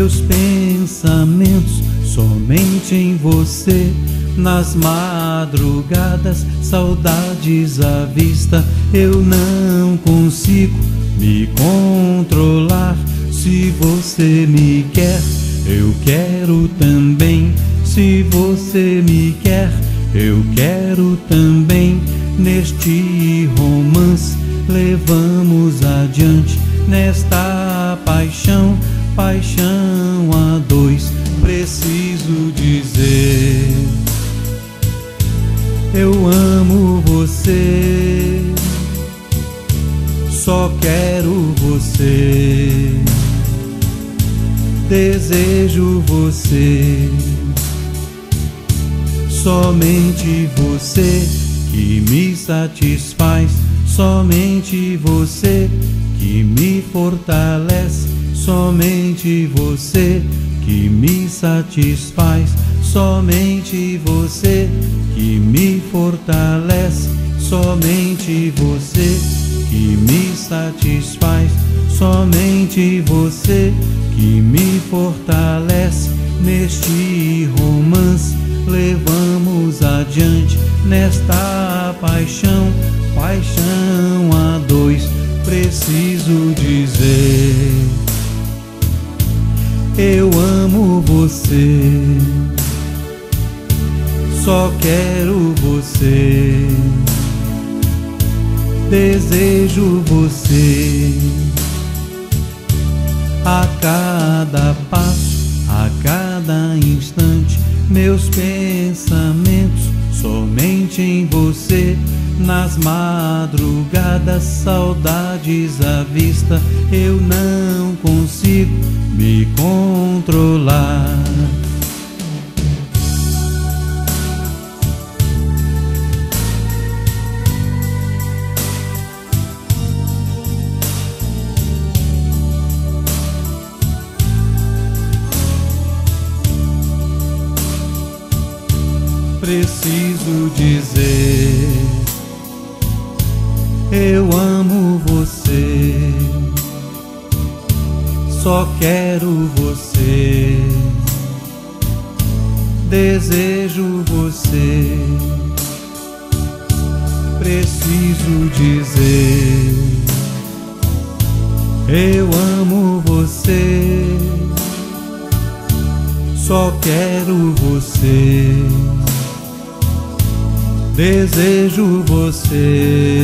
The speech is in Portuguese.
meus pensamentos somente em você. Nas madrugadas, saudades à vista, eu não consigo me controlar. Se você me quer, eu quero também. Se você me quer, eu quero também. Neste romance levamos adiante, nesta paixão, paixão a dois. Preciso dizer: eu amo você, só quero você, desejo você, somente você que me satisfaz, somente você que me fortalece, somente você que me satisfaz, somente você que me fortalece, somente você que me satisfaz, somente você que me fortalece. Neste romance levamos adiante, nesta paixão, paixão a dois. Preciso dizer: eu amo você, só quero você, desejo você. A cada passo, a cada instante, meus pensamentos somente em você. Nas madrugadas, saudades à vista, eu não consigo me controlar. Preciso dizer: eu amo você, só quero você, desejo você. Preciso dizer: eu amo você, só quero você, desejo você.